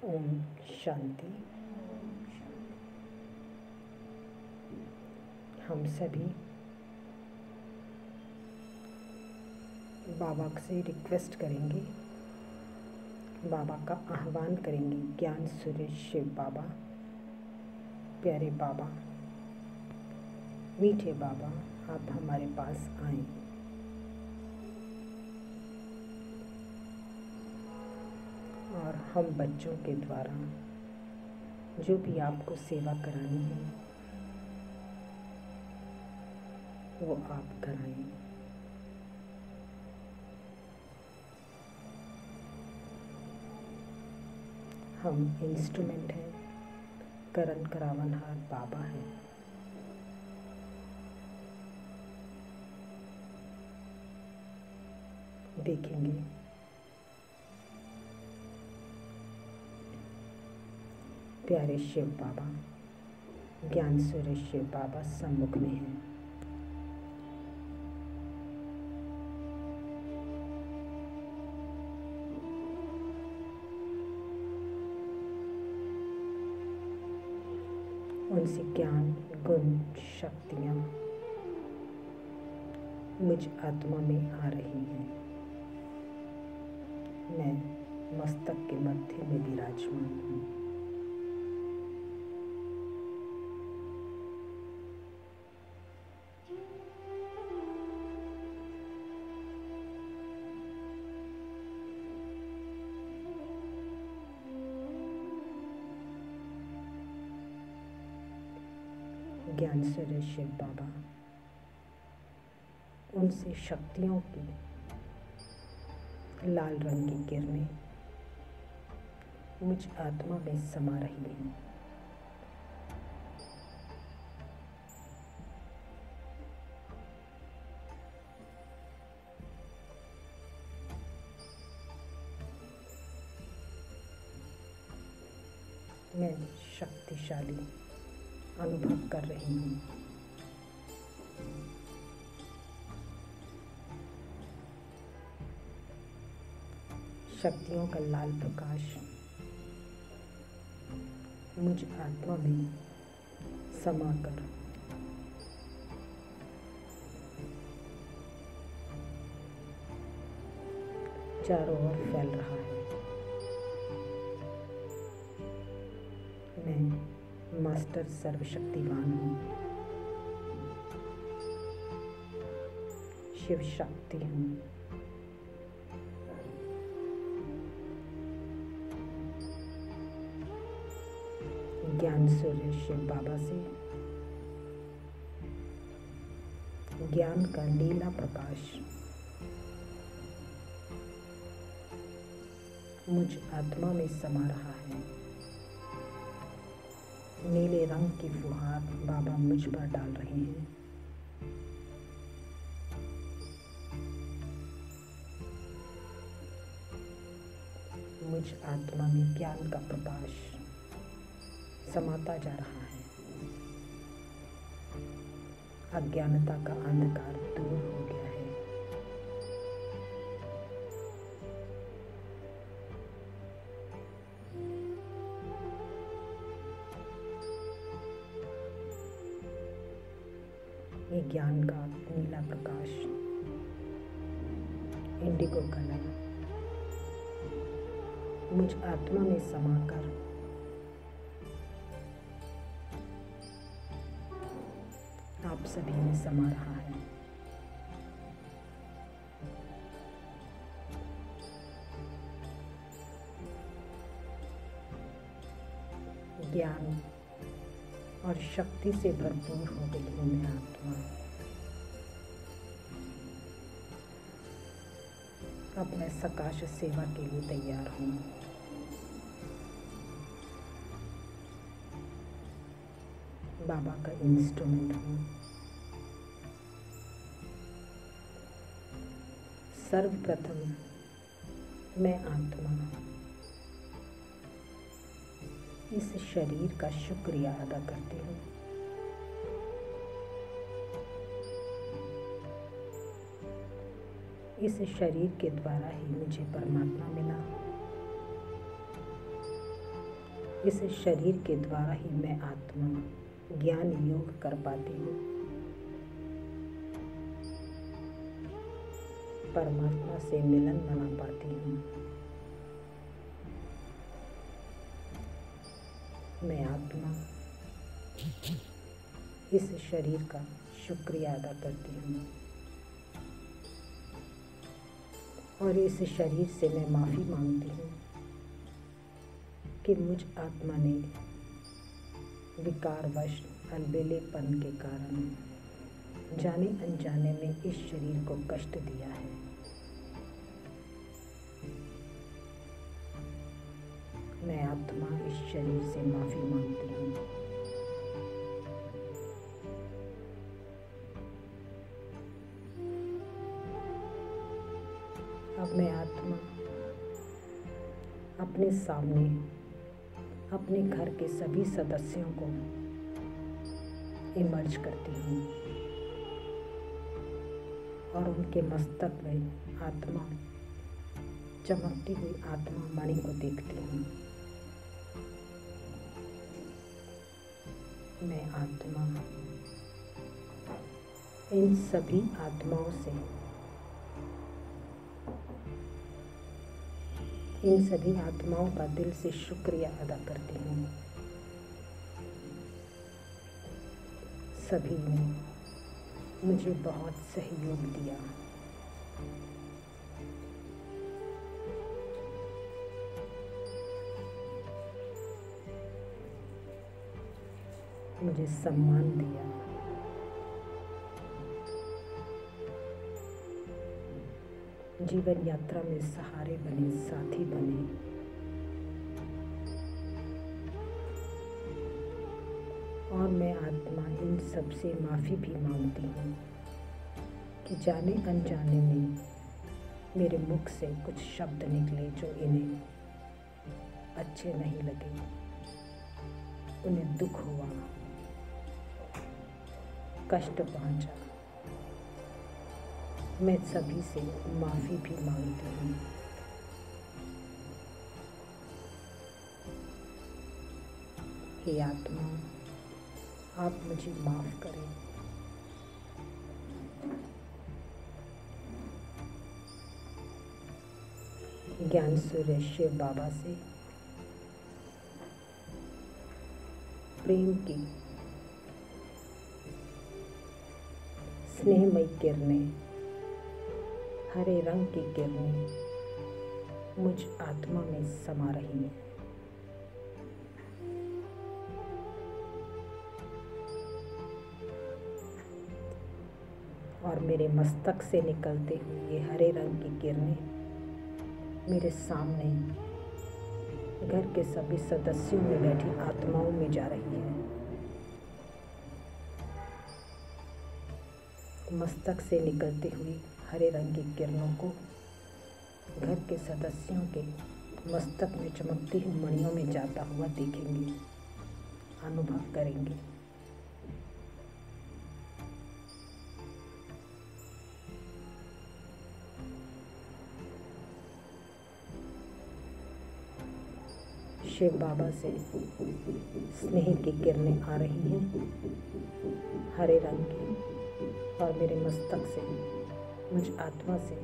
ओम शांति। हम सभी बाबा से रिक्वेस्ट करेंगे, बाबा का आह्वान करेंगे। ज्ञान सूर्य शिव बाबा, प्यारे बाबा, मीठे बाबा, आप हमारे पास आएं। और हम बच्चों के द्वारा जो भी आपको सेवा करानी है वो आप कराएं। हम इंस्ट्रूमेंट हैं, करण करावनहार बाबा हैं। देखेंगे प्यारे शिव बाबा, ज्ञान सूर्य शिव बाबा सम्मुख में हैं। उनसे ज्ञान, गुण, शक्तियाँ मुझ आत्मा में आ रही हैं। मैं मस्तक के मध्य में विराजमान हूँ। ज्ञान सूर्य शिव बाबा उनसे शक्तियों की लाल रंग की किरणें मुझ आत्मा में समा रही हैं। मैं शक्तिशाली अनुभव कर रही हूँ। शक्तियों का लाल प्रकाश मुझ आत्मा में समाकर चारों ओर फैल रहा है। मैं मास्टर सर्वशक्तिवान हूँ, शिव शक्ति हूँ। ज्ञान सूर्य शिव बाबा से ज्ञान का नीला प्रकाश मुझ आत्मा में समा रहा है। नीले रंग की फुहार बाबा मुझ पर डाल रहे हैं। मुझ आत्मा में ज्ञान का प्रकाश समाता जा रहा है। अज्ञानता का अंधकार दूर हो गया है। ये ज्ञान का नीला प्रकाश, इंडिगो कलर मुझ आत्मा में समाकर आप सभी में समा रहा है। ज्ञान और शक्ति से भरपूर हो गई हूँ मैं आत्मा। अब मैं सकाश सेवा के लिए तैयार हूँ। बाबा का इंस्ट्रूमेंट हूँ। सर्वप्रथम मैं आत्मा इस शरीर का शुक्रिया अदा करती हूँ। इस शरीर के द्वारा ही मुझे परमात्मा मिला। इस शरीर के द्वारा ही मैं आत्मा ज्ञान योग कर पाती हूँ। परमात्मा से मिलन मना पाती हूँ। मैं आत्मा इस शरीर का शुक्रिया अदा करती हूँ और इस शरीर से मैं माफ़ी मांगती हूँ कि मुझ आत्मा ने विकारवश अलबेलेपन के कारण जाने अनजाने में इस शरीर को कष्ट दिया है। मैं आत्मा इस शरीर से माफ़ी मांगती हूँ। अब मैं आत्मा अपने सामने अपने घर के सभी सदस्यों को इमर्ज करती हूँ और उनके मस्तक में आत्मा चमकती हुई आत्मा मणि को देखती हूँ। मैं आत्मा इन सभी आत्माओं से इन सभी आत्माओं का दिल से शुक्रिया अदा करती हूँ। सभी ने मुझे बहुत सहयोग दिया। मुझे सम्मान दिया। जीवन यात्रा में सहारे बने, साथी बने। और मैं आत्मा इन सब से माफ़ी भी मांगती हूँ कि जाने अनजाने में मेरे मुख से कुछ शब्द निकले जो इन्हें अच्छे नहीं लगे, उन्हें दुख हुआ, कष्ट पहुँचा। मैं सभी से माफ़ी भी मांगती हूँ। हे आत्मा, आप मुझे माफ़ करें। ज्ञान सूर्य शिव बाबा से प्रेम की स्नेहमयी किरणें, हरे रंग की किरणें मुझ आत्मा में समा रही हैं। और मेरे मस्तक से निकलते हुए ये हरे रंग की किरणें मेरे सामने घर के सभी सदस्यों में बैठी आत्माओं में जा रही है। मस्तक से निकलते हुए हरे रंग की किरणों को घर के सदस्यों के मस्तक में चमकती हुई मणियों में जाता हुआ देखेंगे, अनुभव करेंगे। शिव बाबा से स्नेह की किरणें आ रही हैं, हरे रंग की, और मेरे मस्तक से मुझ आत्मा से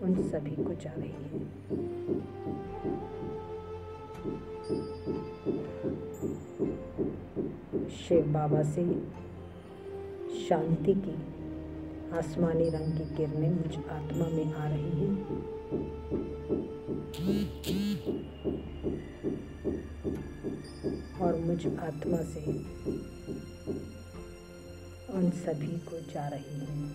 उन सभी को जा रही है। शिव बाबा से शांति की आसमानी रंग की किरणें मुझ आत्मा में आ रही हैं। और मुझ आत्मा से उन सभी को जा रही हैं।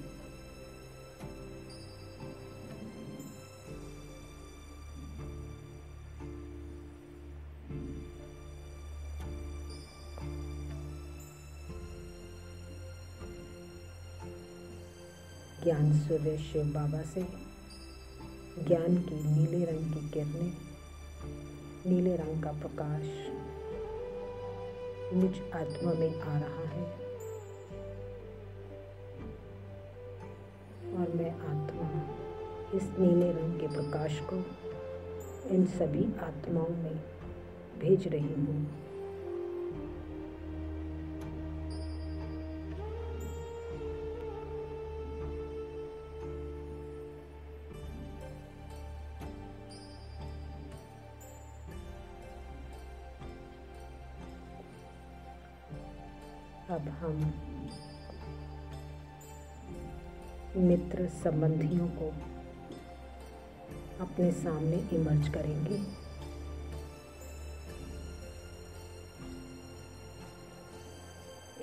ज्ञान सूर्य शिव बाबा से ज्ञान की नीले रंग की किरणें, नीले रंग का प्रकाश मुझ आत्मा में आ रहा है। और मैं आत्मा इस नीले रंग के प्रकाश को इन सभी आत्माओं में भेज रही हूँ। अब हम मित्र संबंधियों को अपने सामने इमर्ज करेंगे।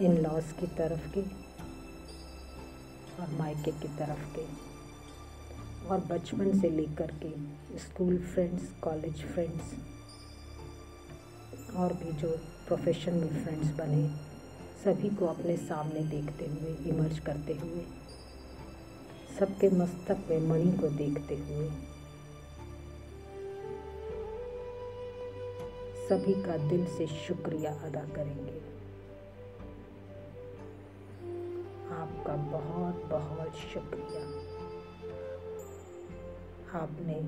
इन लॉज की तरफ के और मायके की तरफ के और बचपन से लेकर के स्कूल फ्रेंड्स, कॉलेज फ्रेंड्स और भी जो प्रोफेशन में फ्रेंड्स बने, सभी को अपने सामने देखते हुए, इमर्ज करते हुए, सबके मस्तक में मणि को देखते हुए, सभी का दिल से शुक्रिया अदा करेंगे। आपका बहुत बहुत शुक्रिया। आपने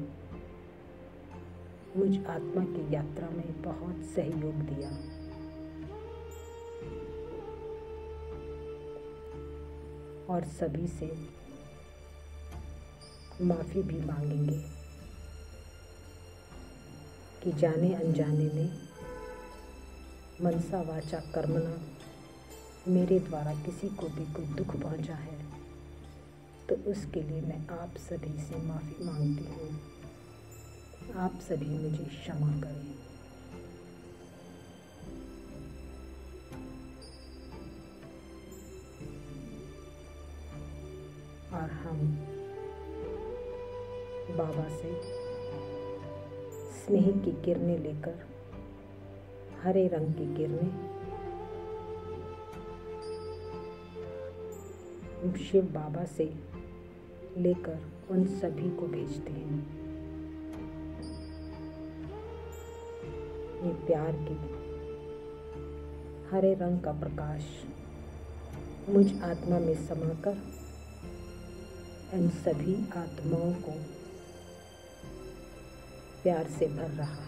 मुझ आत्मा की यात्रा में बहुत सहयोग दिया। और सभी से माफ़ी भी मांगेंगे कि जाने अनजाने में मनसा वाचा कर्मणा मेरे द्वारा किसी को भी कोई दुख पहुंचा है, तो उसके लिए मैं आप सभी से माफ़ी मांगती हूँ। आप सभी मुझे क्षमा करें। और हम बाबा से स्नेह की किरणें लेकर, हरे रंग की किरणें शिव बाबा से लेकर उन सभी को भेजते हैं। ये प्यार की हरे रंग का प्रकाश मुझ आत्मा में समाकर इन सभी आत्माओं को प्यार से भर रहा है।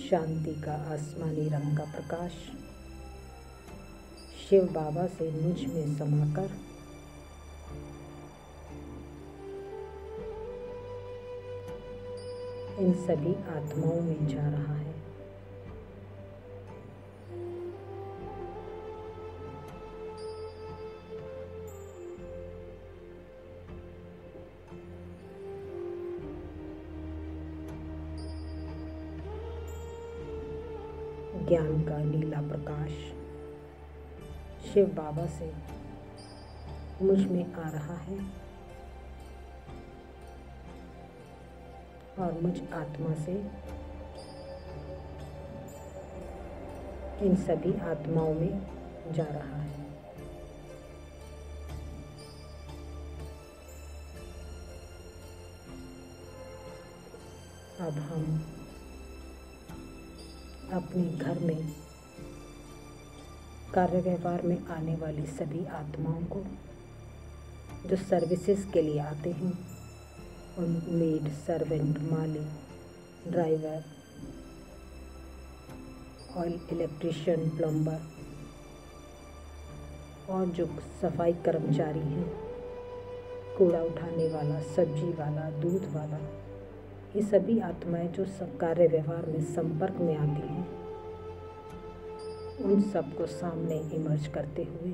शांति का आसमानी रंग का प्रकाश शिव बाबा से मुझ में समाकर इन सभी आत्माओं में जा रहा है। ज्ञान का नीला प्रकाश शिव बाबा से मुझ में आ रहा है और मुझ आत्मा से इन सभी आत्माओं में जा रहा है। अब हम अपने घर में कार्य व्यवहार में आने वाली सभी आत्माओं को, जो सर्विसेज के लिए आते हैं, उन मेड, सर्वेंट, माली, ड्राइवर और इलेक्ट्रिशियन, प्लम्बर और जो सफाई कर्मचारी हैं, कूड़ा उठाने वाला, सब्जी वाला, दूध वाला, ये सभी आत्माएं जो सब कार्य व्यवहार में संपर्क में आती हैं, उन सबको सामने इमर्ज करते हुए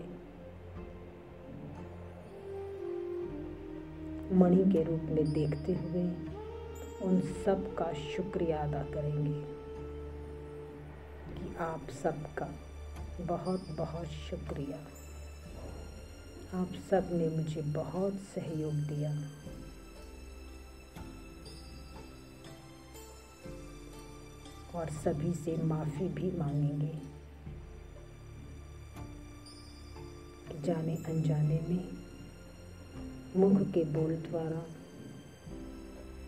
मणि के रूप में देखते हुए उन सब का शुक्रिया अदा करेंगे कि आप सबका बहुत बहुत शुक्रिया। आप सब ने मुझे बहुत सहयोग दिया। और सभी से माफ़ी भी मांगेंगे कि जाने अनजाने में मुख के बोल द्वारा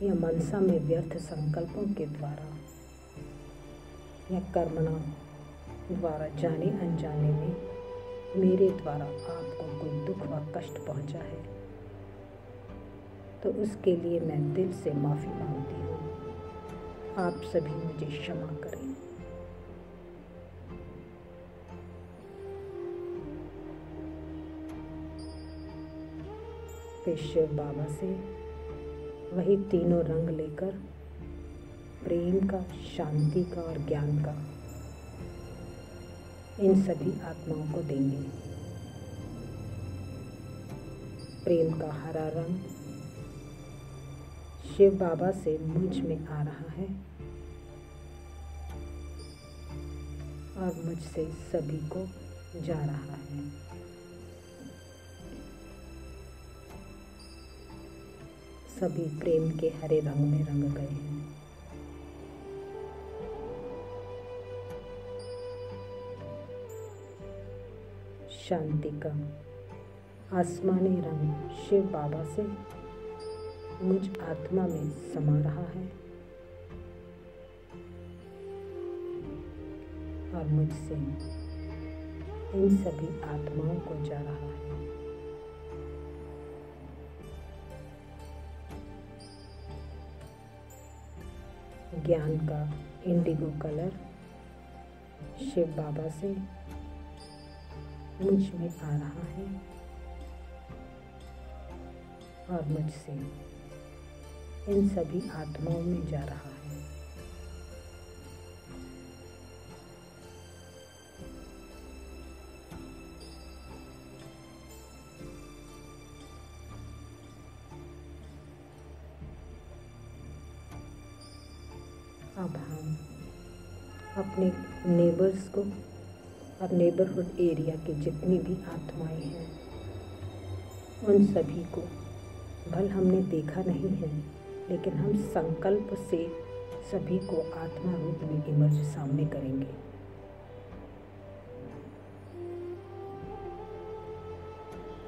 या मनसा में व्यर्थ संकल्पों के द्वारा या कर्मणा द्वारा जाने अनजाने में मेरे मेरे द्वारा आपको कोई दुख व कष्ट पहुंचा है तो उसके लिए मैं दिल से माफ़ी मांगती हूँ। आप सभी मुझे क्षमा करें। फिर शिव बाबा से वही तीनों रंग लेकर प्रेम का, शांति का और ज्ञान का इन सभी आत्माओं को देंगे। प्रेम का हरा रंग शिव बाबा से मुझ में आ रहा है और मुझसे सभी को जा रहा है। सभी प्रेम के हरे रंग में रंग गए हैं। शांति का आसमानी रंग शिव बाबा से मुझ आत्मा में समा रहा है और मुझसे इन सभी आत्माओं को जा रहा है। ज्ञान का इंडिगो कलर शिव बाबा से मुझ में आ रहा है और मुझसे इन सभी आत्माओं में जा रहा है। अब हम अपने नेबर्स को और नेबरहुड एरिया के जितनी भी आत्माएं हैं उन सभी को, भल हमने देखा नहीं है लेकिन हम संकल्प से सभी को आत्मा रूप में इमर्ज सामने करेंगे।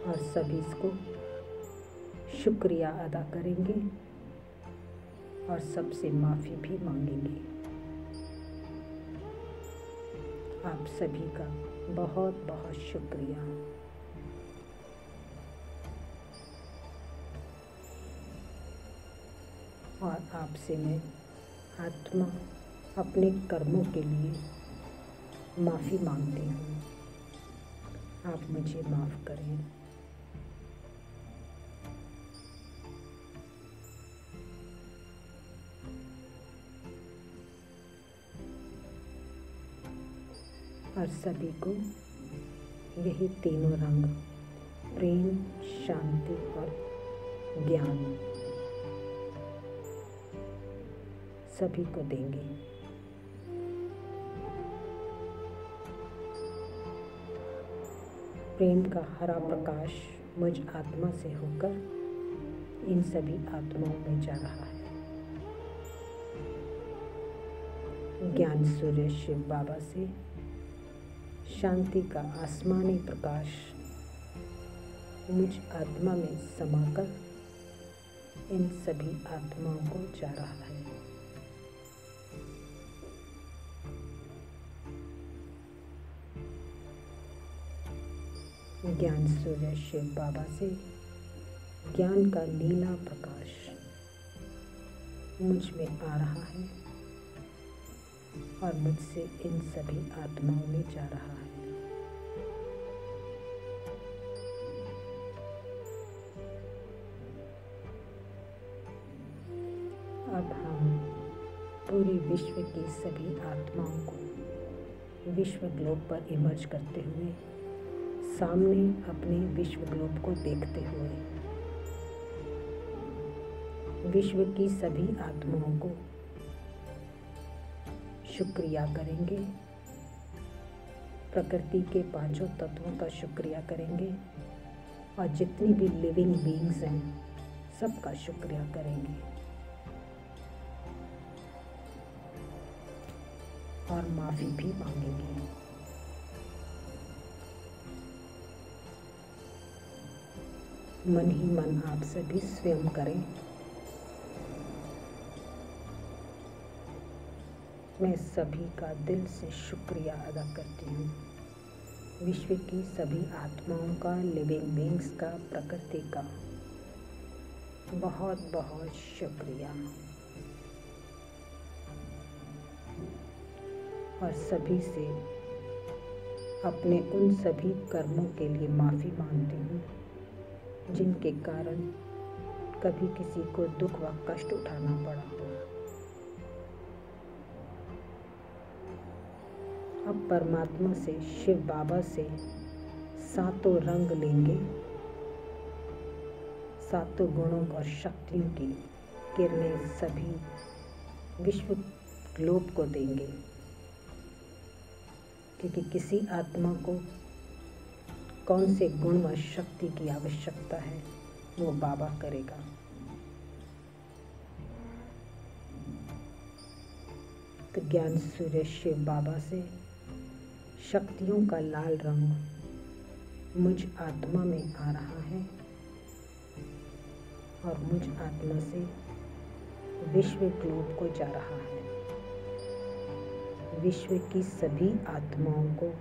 और सभी को शुक्रिया अदा करेंगे और सबसे माफ़ी भी मांगेंगे। आप सभी का बहुत बहुत शुक्रिया। और आपसे मैं आत्मा अपने कर्मों के लिए माफ़ी मांगती हूँ। आप मुझे माफ़ करें। और सभी को यही तीनों रंग प्रेम, शांति और ज्ञान सभी को देंगे। प्रेम का हरा प्रकाश मुझ आत्मा से होकर इन सभी आत्माओं में जा रहा है। ज्ञान सूर्य शिव बाबा से शांति का आसमानी प्रकाश मुझ आत्मा में समाकर इन सभी आत्माओं को जा रहा है। ज्ञान सूर्य शिव बाबा से ज्ञान का नीला प्रकाश मुझ में आ रहा है और मुझसे इन सभी आत्माओं में जा रहा है। अब हम पूरे विश्व की सभी आत्माओं को विश्व ग्लोब पर इमर्ज करते हुए सामने अपने विश्व ग्लोब को देखते हुए विश्व की सभी आत्माओं को शुक्रिया करेंगे। प्रकृति के पांचों तत्वों का शुक्रिया करेंगे और जितनी भी लिविंग बीइंग्स हैं सबका शुक्रिया करेंगे और माफ़ी भी मांगेंगे। मन ही मन आप सभी स्वयं करें, मैं सभी का दिल से शुक्रिया अदा करती हूँ। विश्व की सभी आत्माओं का, लिविंग बींग्स का, प्रकृति का बहुत बहुत शुक्रिया। और सभी से अपने उन सभी कर्मों के लिए माफ़ी मांगती हूँ जिनके कारण कभी किसी को दुख व कष्ट उठाना पड़ा हो। अब परमात्मा से, शिव बाबा से सातों रंग लेंगे, सातों गुणों और शक्तियों की किरणें सभी विश्व ग्लोब को देंगे, क्योंकि किसी आत्मा को कौन से गुण व शक्ति की आवश्यकता है वो बाबा करेगा। तो ज्ञान सूर्य शिव बाबा से शक्तियों का लाल रंग मुझ आत्मा में आ रहा है और मुझ आत्मा से विश्व ग्लोब को जा रहा है। विश्व की सभी आत्माओं को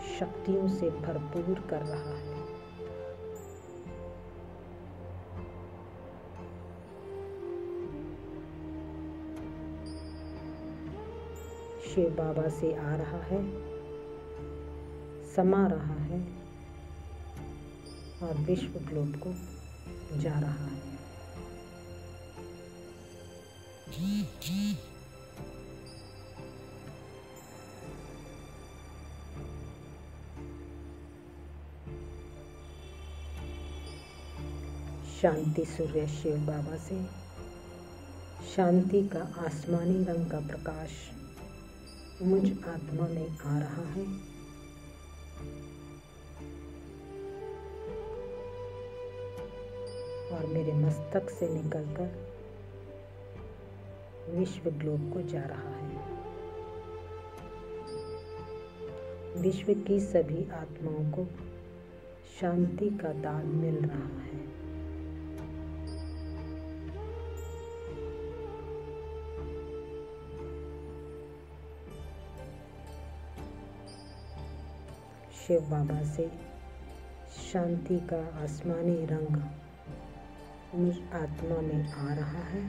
शक्तियों से भरपूर कर रहा है। शिव बाबा से आ रहा है, समा रहा है और विश्व ग्लोब को जा रहा है। शांति सूर्य शिव बाबा से शांति का आसमानी रंग का प्रकाश मुझ आत्मा में आ रहा है और मेरे मस्तक से निकलकर विश्व ग्लोब को जा रहा है। विश्व की सभी आत्माओं को शांति का दान मिल रहा है। शिव बाबा से शांति का आसमानी रंग मुझ आत्मा में आ रहा है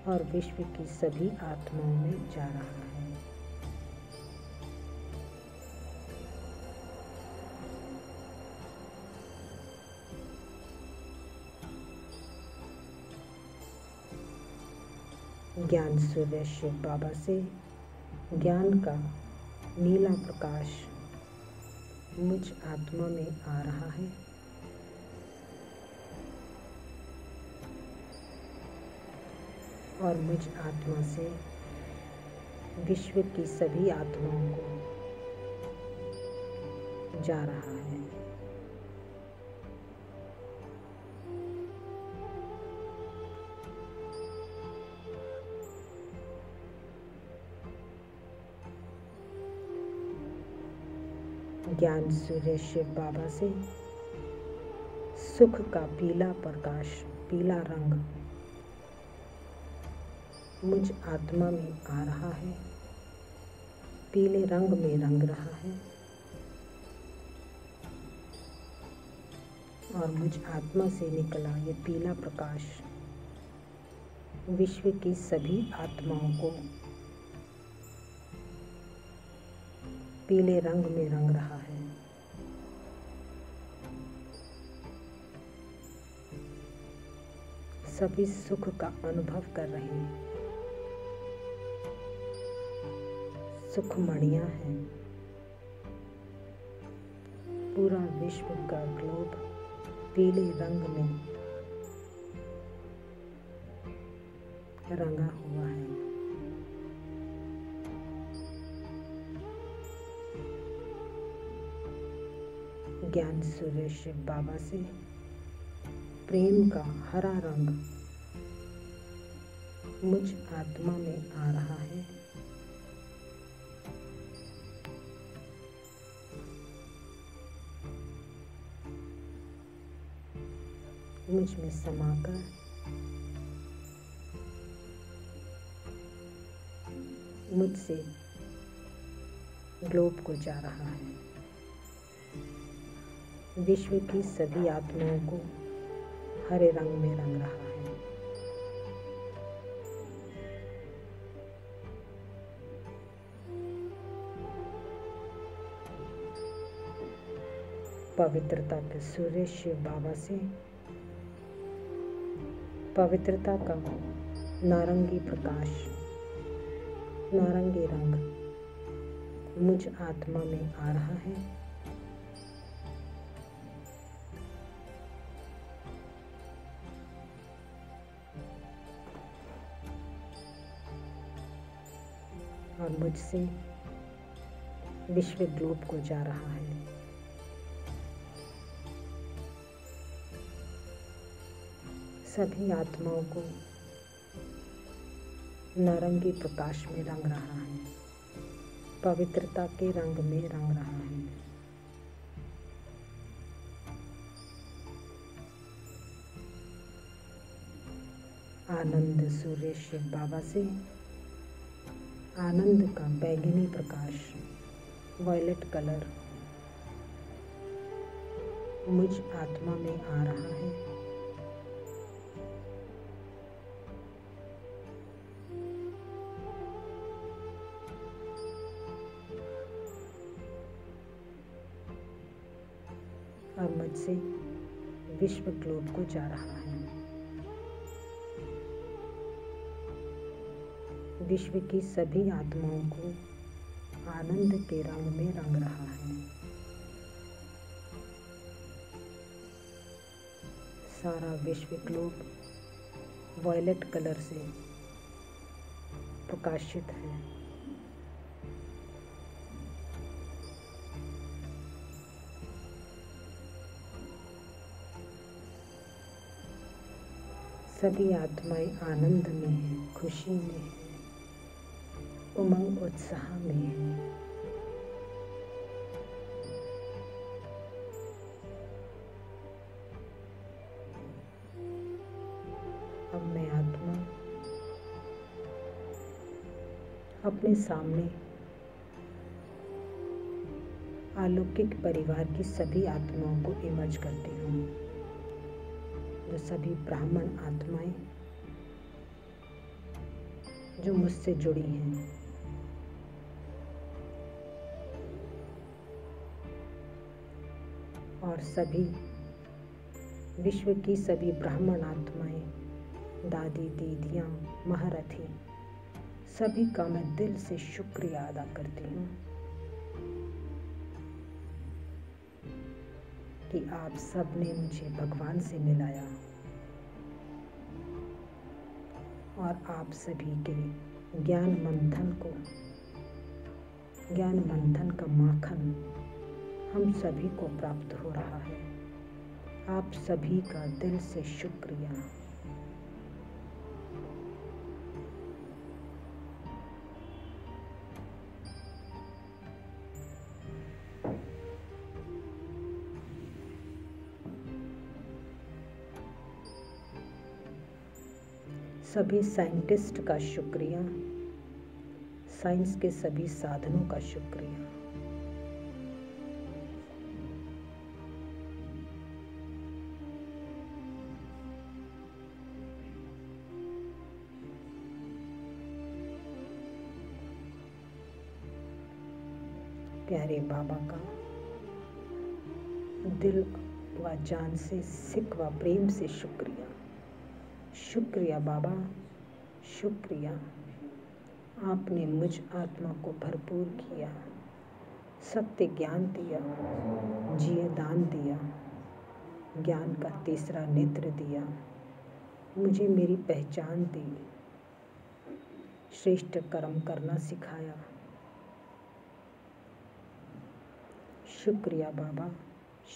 और विश्व की सभी आत्माओं में जा रहा है। ज्ञान सूर्य शिव बाबा से ज्ञान का नीला प्रकाश मुझ आत्मा में आ रहा है और मुझ आत्मा से विश्व की सभी आत्माओं को जा रहा है। ज्ञान सूर्य शिव बाबा से सुख का पीला प्रकाश, पीला रंग मुझ आत्मा में आ रहा है, पीले रंग में रंग रहा है और मुझ आत्मा से निकला ये पीला प्रकाश विश्व की सभी आत्माओं को पीले रंग में रंग रहा है। सभी सुख का अनुभव कर रहे हैं। सुखमणियाँ हैं। पूरा विश्व का ग्लोब पीले रंग में रंगा हुआ है। ज्ञान सूर्य शिव बाबा से प्रेम का हरा रंग मुझ आत्मा में आ रहा है मुझ में समाकर मुझसे ग्लोब को जा रहा है। विश्व की सभी आत्माओं को हरे रंग में रंग रहा है। पवित्रता के सूर्य शिव बाबा से पवित्रता का नारंगी प्रकाश, नारंगी रंग मुझ आत्मा में आ रहा है। और मुझसे विश्व ग्लोब को जा रहा है। सभी आत्माओं को नारंगी प्रकाश में रंग रहा है, पवित्रता के रंग में रंग रहा है। आनंद सूर्य शिव बाबा से आनंद का बैंगनी प्रकाश, वायलेट कलर मुझ आत्मा में आ रहा है। और मुझसे विश्व ग्लोब को जा रहा है। विश्व की सभी आत्माओं को आनंद के रंग में रंग रहा है। सारा विश्व ग्लोब वायलेट कलर से प्रकाशित है। सभी आत्माएं आनंद में हैं, खुशी में हैं, उमंग उत्साह में हैं। अब मैं आत्मा अपने सामने अलौकिक परिवार की सभी आत्माओं को इमर्ज करती हूँ। जो सभी ब्राह्मण आत्माएं जो मुझसे जुड़ी हैं, और सभी विश्व की सभी ब्राह्मण आत्माएं, दादी, दीदियां, महारथी, सभी का मैं दिल से शुक्रिया अदा करती हूँ कि आप सब ने मुझे भगवान से मिलाया और आप सभी के ज्ञान मंथन का माखन हम सभी को प्राप्त हो रहा है। आप सभी का दिल से शुक्रिया। सभी साइंटिस्ट का शुक्रिया, साइंस के सभी साधनों का शुक्रिया। प्यारे बाबा का दिल व जान से, सिक व प्रेम से शुक्रिया। शुक्रिया बाबा, शुक्रिया। आपने मुझ आत्मा को भरपूर किया, सत्य ज्ञान दिया, जिए दान दिया, ज्ञान का तीसरा नेत्र दिया, मुझे मेरी पहचान दी, श्रेष्ठ कर्म करना सिखाया। शुक्रिया बाबा,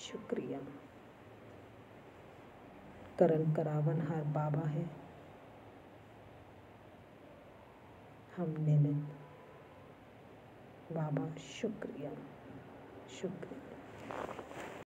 शुक्रिया। करण करावनहार बाबा है, हम निमित्त। बाबा शुक्रिया, शुक्रिया।